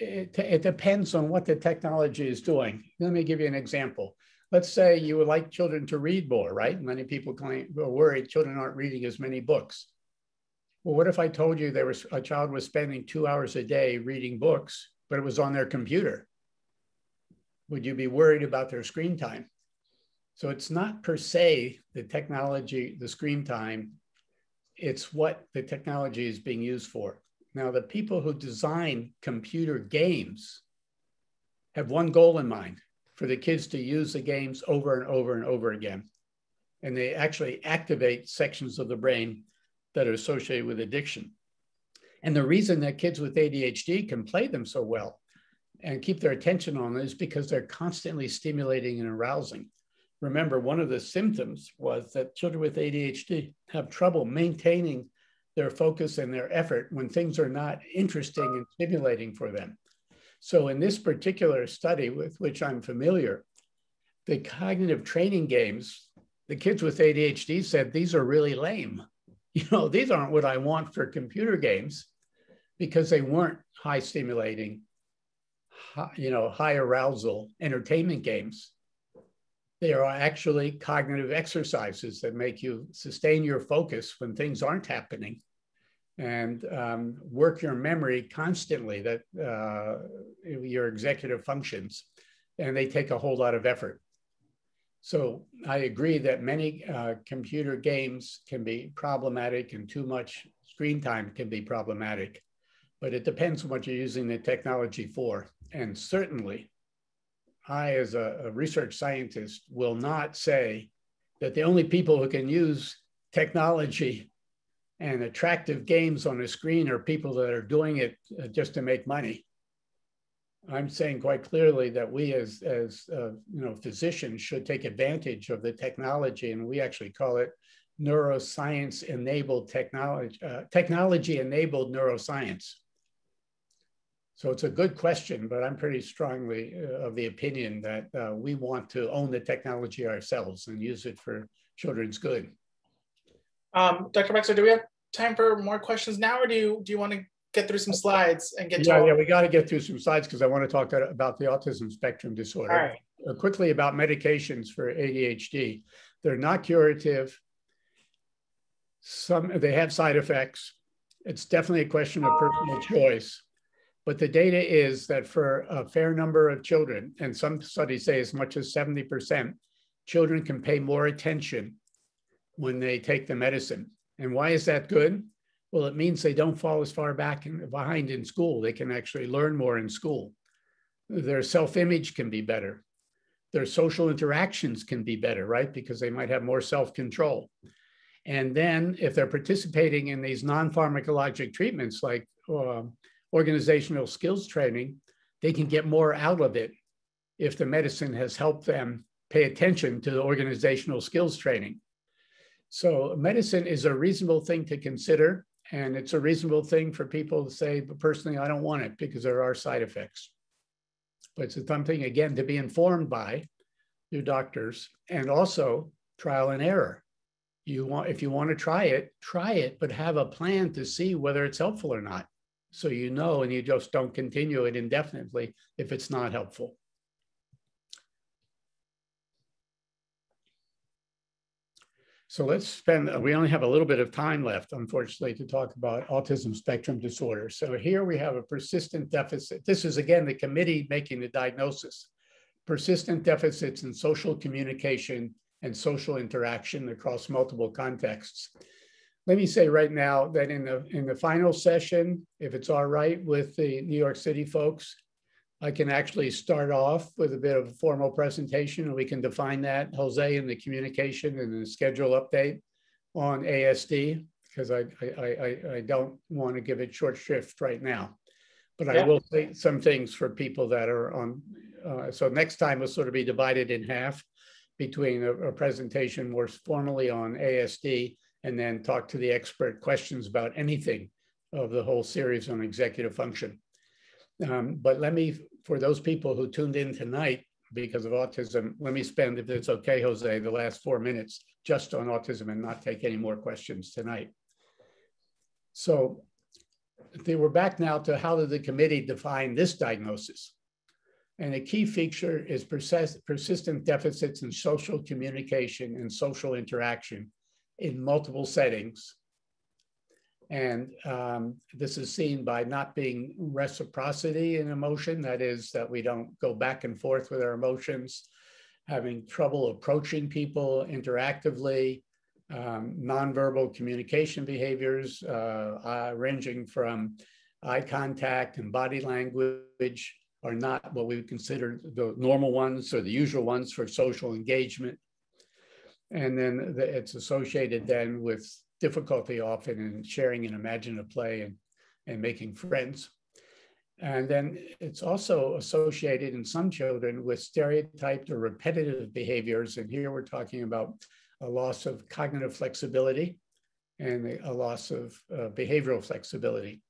It depends on what the technology is doing. Let me give you an example. Let's say you would like children to read more, right? Many people are worried children aren't reading as many books. Well, what if I told you a child was spending 2 hours a day reading books, but it was on their computer? Would you be worried about their screen time? So it's not per se the technology, the screen time, it's what the technology is being used for. Now, the people who design computer games have one goal in mind: for the kids to use the games over and over and over again. And they actually activate sections of the brain that are associated with addiction. And the reason that kids with ADHD can play them so well and keep their attention on it is because they're constantly stimulating and arousing. Remember, one of the symptoms was that children with ADHD have trouble maintaining their focus and their effort when things are not interesting and stimulating for them. So in this particular study with which I'm familiar, the cognitive training games, the kids with ADHD said, these are really lame. These aren't what I want for computer games, because they weren't high stimulating, high arousal entertainment games. They are actually cognitive exercises that make you sustain your focus when things aren't happening and work your memory constantly, that your executive functions, and they take a whole lot of effort. So I agree that many computer games can be problematic and too much screen time can be problematic, but it depends on what you're using the technology for. And certainly, I, as a research scientist, will not say that the only people who can use technology and attractive games on a screen are people that are doing it just to make money. I'm saying quite clearly that we as physicians should take advantage of the technology, and we actually call it neuroscience-enabled technology, technology-enabled neuroscience. So it's a good question, but I'm pretty strongly of the opinion that we want to own the technology ourselves and use it for children's good. Dr. Wexler, do we have time for more questions now, or do you want to get through some slides and get to Yeah, we got to get through some slides because I want to talk about the autism spectrum disorder. All right. Quickly about medications for ADHD. They're not curative. They have side effects. It's definitely a question of personal choice. But the data is that for a fair number of children, and some studies say as much as 70%, children can pay more attention when they take the medicine. And why is that good? Well, it means they don't fall as far behind in school. They can actually learn more in school. Their self-image can be better. Their social interactions can be better, right? Because they might have more self-control. And then if they're participating in these non-pharmacologic treatments like organizational skills training, they can get more out of it if the medicine has helped them pay attention to the organizational skills training. So medicine is a reasonable thing to consider, and it's a reasonable thing for people to say, but personally, I don't want it because there are side effects. But it's something, again, to be informed by your doctors, and also trial and error. If you want to try it, but have a plan to see whether it's helpful or not. So you know, and you just don't continue it indefinitely if it's not helpful. So we only have a little bit of time left, unfortunately, to talk about autism spectrum disorder. So here we have a persistent deficit. This is, again, the committee making the diagnosis. Persistent deficits in social communication and social interaction across multiple contexts. Let me say right now that in the final session, if it's all right with the New York City folks, I can actually start off with a bit of a formal presentation, and we can define that, Jose, in the communication and the schedule update on ASD, because I don't want to give it short shrift right now. But I will say some things for people that are on. So next time will sort of be divided in half, between a presentation more formally on ASD and then talk to the expert questions about anything of the whole series on executive function. But let me, for those people who tuned in tonight because of autism, let me spend, if it's okay, Jose, the last 4 minutes just on autism and not take any more questions tonight. So we're back now to how did the committee define this diagnosis? And a key feature is persistent deficits in social communication and social interaction in multiple settings. And this is seen by not being reciprocity in emotion, that is, that we don't go back and forth with our emotions, having trouble approaching people interactively, nonverbal communication behaviors ranging from eye contact and body language are not what we would consider the normal ones or the usual ones for social engagement. And then it's associated then with difficulty often in sharing an imaginative play and making friends. And then it's also associated in some children with stereotyped or repetitive behaviors. And here we're talking about a loss of cognitive flexibility and a loss of behavioral flexibility.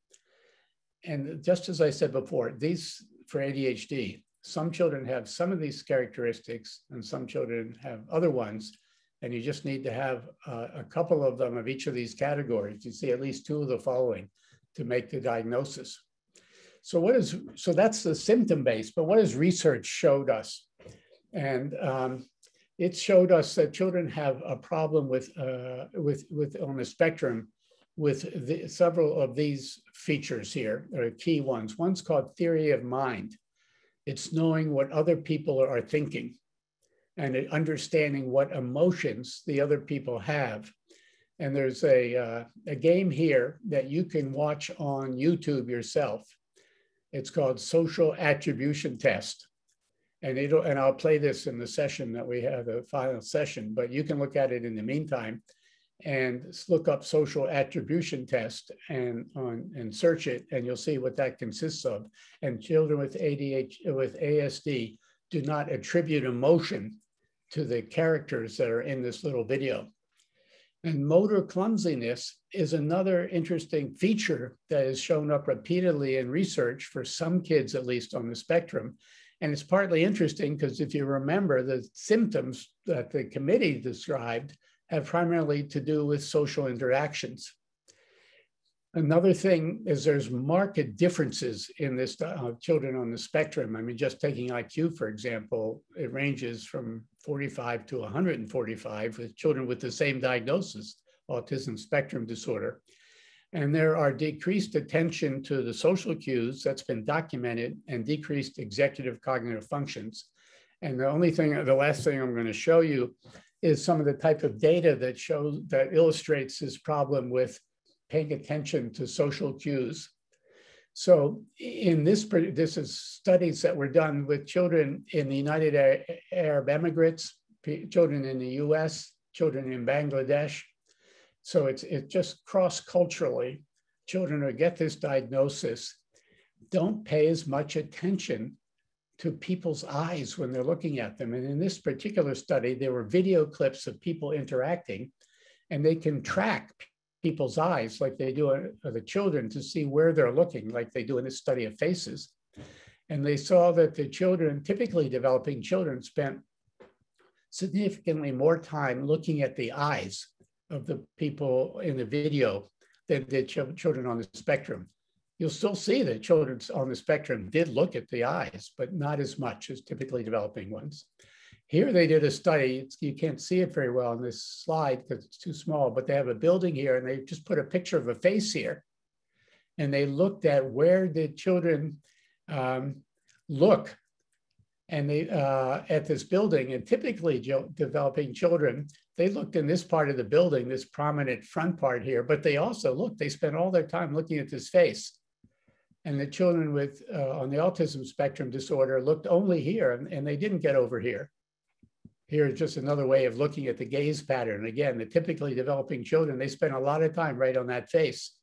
And just as I said before, these for ADHD, some children have some of these characteristics and some children have other ones. And you just need to have a couple of them of each of these categories. You see at least two of the following to make the diagnosis. So that's the symptom base, but what has research showed us? And it showed us that children have a problem with on the spectrum with several of these features here. There are key ones. One's called theory of mind. It's knowing what other people are thinking and understanding what emotions the other people have. And there's a game here that you can watch on YouTube yourself. It's called Social Attribution Test. And I'll play this in the session that we have, the final session, but you can look at it in the meantime and look up Social Attribution Test and search it, and you'll see what that consists of. And children with ASD do not attribute emotion to the characters that are in this little video. And motor clumsiness is another interesting feature that has shown up repeatedly in research for some kids, at least on the spectrum. And it's partly interesting because if you remember, the symptoms that the committee described have primarily to do with social interactions. Another thing is there's marked differences in this children on the spectrum. I mean, just taking IQ, for example, it ranges from 45 to 145 with children with the same diagnosis, autism spectrum disorder. And there are decreased attention to the social cues that's been documented and decreased executive cognitive functions. And the last thing I'm going to show you is some of the type of data that illustrates this problem with paying attention to social cues. So in this is studies that were done with children in the United Arab Emirates, children in the US, children in Bangladesh. So it's just cross-culturally, children who get this diagnosis don't pay as much attention to people's eyes when they're looking at them. And in this particular study, there were video clips of people interacting, and they can track people's eyes like they do the children to see where they're looking, like they do in this study of faces. And they saw that the children, typically developing children, spent significantly more time looking at the eyes of the people in the video than did children on the spectrum. You'll still see that children on the spectrum did look at the eyes, but not as much as typically developing ones. Here they did a study, you can't see it very well on this slide because it's too small, but they have a building here and they just put a picture of a face here. And they looked at where did children look and they at this building, and typically developing children, they looked in this part of the building, this prominent front part here, but they also looked, they spent all their time looking at this face. And the children with on the autism spectrum disorder looked only here, and they didn't get over here. Here's just another way of looking at the gaze pattern. Again, the typically developing children, they spend a lot of time right on that face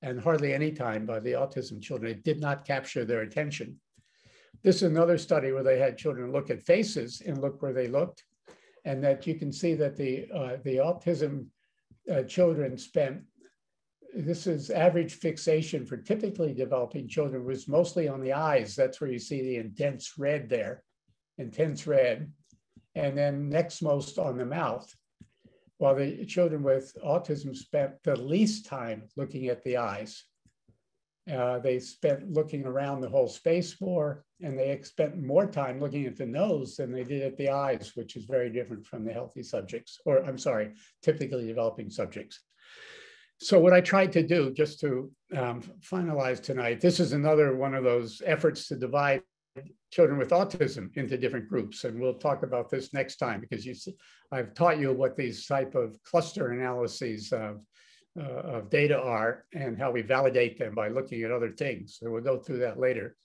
and hardly any time by the autism children. It did not capture their attention. This is another study where they had children look at faces and look where they looked. and that you can see that the autism children spent, this is average fixation for typically developing children, was mostly on the eyes. That's where you see the intense red there, intense red. And then next most on the mouth, while the children with autism spent the least time looking at the eyes. They spent looking around the whole space more, and they spent more time looking at the nose than they did at the eyes, which is very different from the healthy subjects, or I'm sorry, typically developing subjects. So what I tried to do, just to finalize tonight, this is another one of those efforts to divide children with autism into different groups. And we'll talk about this next time, because I've taught you what these type of cluster analyses of data are and how we validate them by looking at other things. So we'll go through that later.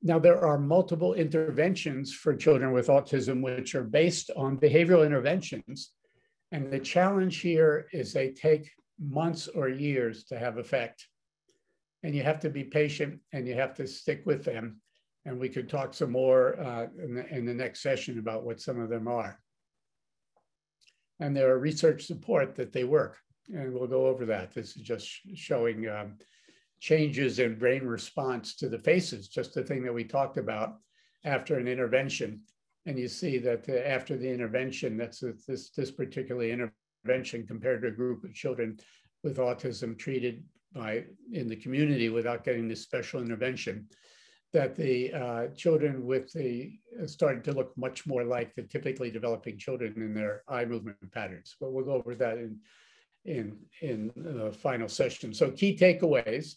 Now, there are multiple interventions for children with autism, which are based on behavioral interventions. And the challenge here is they take months or years to have effect. And you have to be patient and you have to stick with them. And we could talk some more in the next session about what some of them are. And there are research support that they work. And we'll go over that. This is just showing changes in brain response to the faces, just the thing that we talked about after an intervention. And you see that after the intervention, that's this particular intervention compared to a group of children with autism treated in the community without getting this special intervention, that the children with started to look much more like the typically developing children in their eye movement patterns. But we'll go over that in the final session. So key takeaways: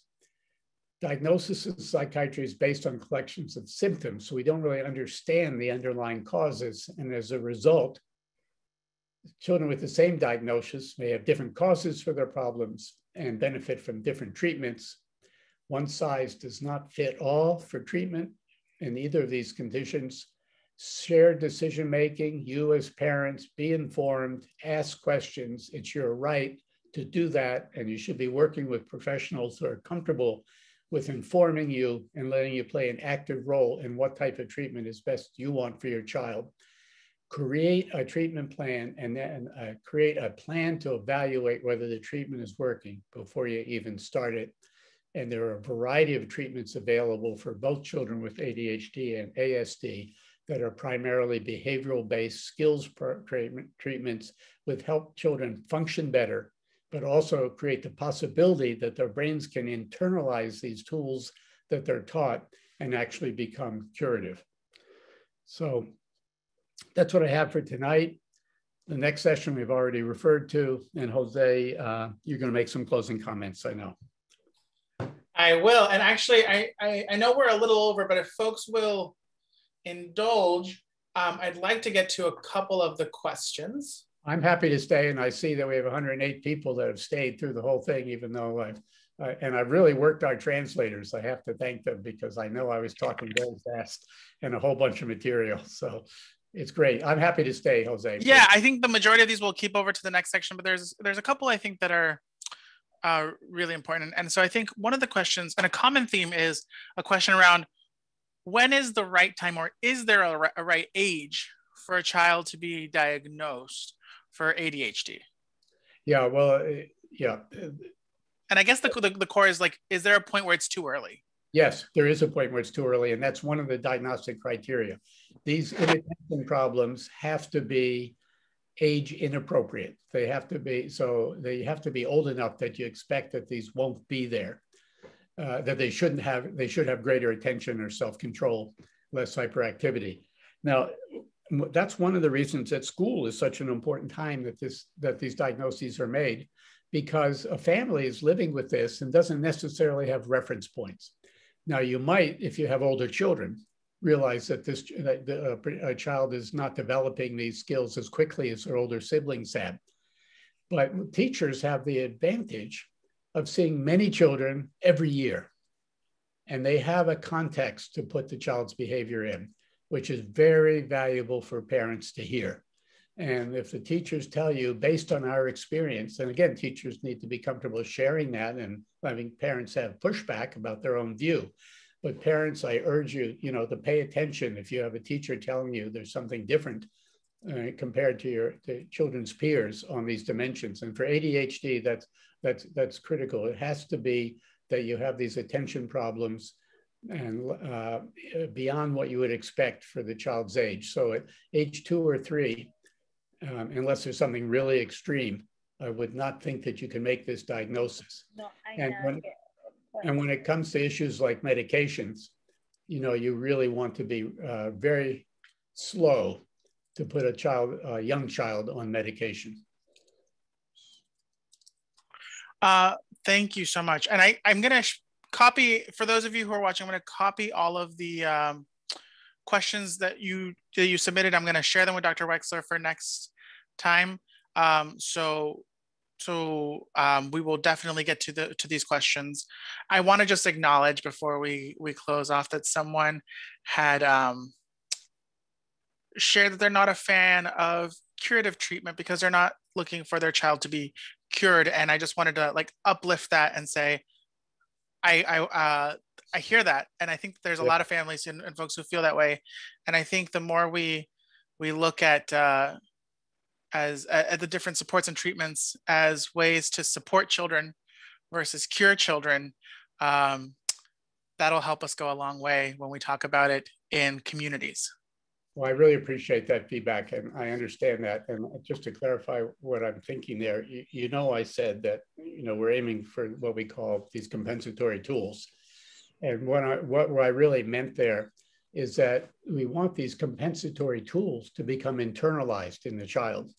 diagnosis in psychiatry is based on collections of symptoms, so we don't really understand the underlying causes, and as a result, children with the same diagnosis may have different causes for their problems and benefit from different treatments. One size does not fit all for treatment in either of these conditions. Shared decision-making, you as parents, be informed, ask questions. It's your right to do that, and you should be working with professionals who are comfortable with informing you and letting you play an active role in what type of treatment is best you want for your child. Create a treatment plan and then create a plan to evaluate whether the treatment is working before you even start it. And there are a variety of treatments available for both children with ADHD and ASD that are primarily behavioral-based skills treatments with help children function better, but also create the possibility that their brains can internalize these tools that they're taught and actually become curative. So that's what I have for tonight. The next session we've already referred to, and Jose, you're going to make some closing comments, I know. I will, and actually, I know we're a little over, but if folks will indulge, I'd like to get to a couple of the questions. I'm happy to stay, and I see that we have 108 people that have stayed through the whole thing, even though I've really worked our translators. I have to thank them because I know I was talking very fast and a whole bunch of material. So it's great. I'm happy to stay, Jose. Yeah, I think the majority of these will keep over to the next section, but there's a couple I think that are really important. And so I think one of the questions, and a common theme, is a question around when is the right time, or is there a right age for a child to be diagnosed for ADHD? Yeah, well, yeah. And I guess the core is like, is there a point where it's too early? Yes, there is a point where it's too early, and that's one of the diagnostic criteria. These inattention problems have to be age inappropriate. They have to be old enough that you expect that these won't be there, that they should have greater attention or self-control, less hyperactivity. Now, that's one of the reasons that school is such an important time that these diagnoses are made, because a family is living with this and doesn't necessarily have reference points. Now, you might, if you have older children, realize that a child is not developing these skills as quickly as their older siblings have. But teachers have the advantage of seeing many children every year, and they have a context to put the child's behavior in, which is very valuable for parents to hear. And if the teachers tell you, based on our experience, and again, teachers need to be comfortable sharing that and having parents have pushback about their own view. But parents, I urge you, to pay attention. If you have a teacher telling you there's something different, compared to children's peers on these dimensions. And for ADHD, that's critical. It has to be that you have these attention problems and beyond what you would expect for the child's age. So at age 2 or 3, unless there's something really extreme, I would not think that you can make this diagnosis. No, and when it comes to issues like medications, you really want to be very slow to put a young child on medication. Thank you so much. And I'm going to copy, for those of you who are watching, I'm going to copy all of the questions that you submitted. I'm going to share them with Dr. Wexler for next time. So we will definitely get to these questions. I want to just acknowledge before we close off that someone had shared that they're not a fan of curative treatment because they're not looking for their child to be cured. And I just wanted to uplift that and say, I hear that. And I think there's a lot of families and folks who feel that way. And I think the more we look at the different supports and treatments as ways to support children versus cure children, that'll help us go a long way when we talk about it in communities. Well, I really appreciate that feedback, and I understand that. And just to clarify what I'm thinking there, I said that we're aiming for what we call these compensatory tools, and what I really meant there is that we want these compensatory tools to become internalized in the child.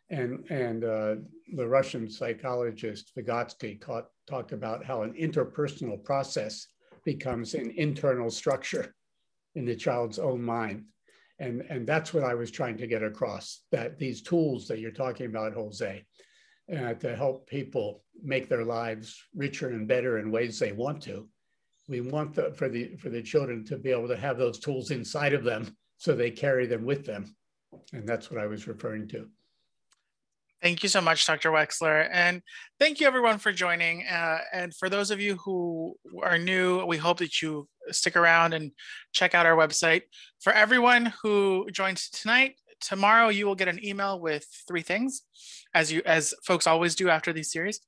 And the Russian psychologist Vygotsky talked about how an interpersonal process becomes an internal structure in the child's own mind. And that's what I was trying to get across, that these tools that you're talking about, Jose, to help people make their lives richer and better in ways they want to. We want for the children to be able to have those tools inside of them so they carry them with them. And that's what I was referring to. Thank you so much, Dr. Wexler. And thank you everyone for joining. And for those of you who are new, we hope that you stick around and check out our website. For everyone who joined tonight, tomorrow you will get an email with 3 things, as folks always do after these series.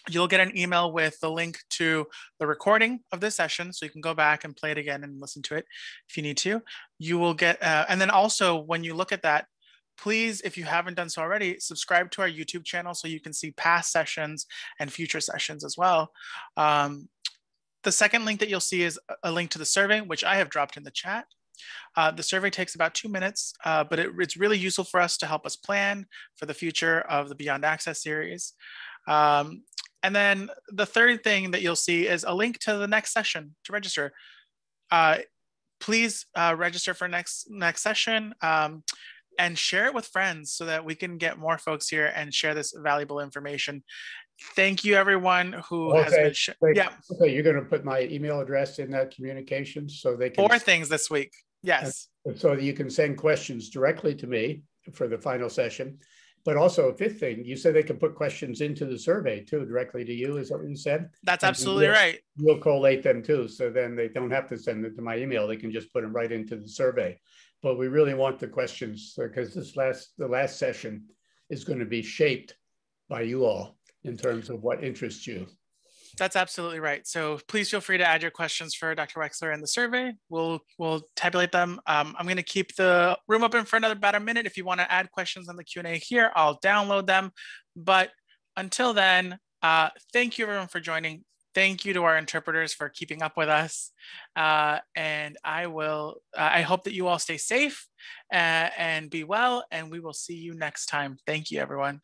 You'll get an email with the link to the recording of this session, so you can go back and play it again and listen to it if you need to. You will get, and then also when you look at that, please, if you haven't done so already, subscribe to our YouTube channel so you can see past sessions and future sessions as well. The second link that you'll see is a link to the survey, which I have dropped in the chat. The survey takes about 2 minutes, but it's really useful for us to help us plan for the future of the Beyond Access series. And then the third thing that you'll see is a link to the next session to register. Please register for next session. And share it with friends so that we can get more folks here and share this valuable information. Thank you, everyone who has been. Okay, you're going to put my email address in that communication so they can. 4 things this week. Yes. So that you can send questions directly to me for the final session. But also a 5th thing, you said they can put questions into the survey too, directly to you. Is that what you said? That's absolutely right. We'll collate them too. So then they don't have to send it to my email. They can just put them right into the survey. But we really want the questions because the last session is going to be shaped by you all in terms of what interests you. That's absolutely right. So please feel free to add your questions for Dr. Wexler in the survey. We'll tabulate them. I'm going to keep the room open for about a minute. If you want to add questions on the Q&A here, I'll download them. But until then, thank you everyone for joining. Thank you to our interpreters for keeping up with us. And I hope that you all stay safe and be well, and we will see you next time. Thank you, everyone.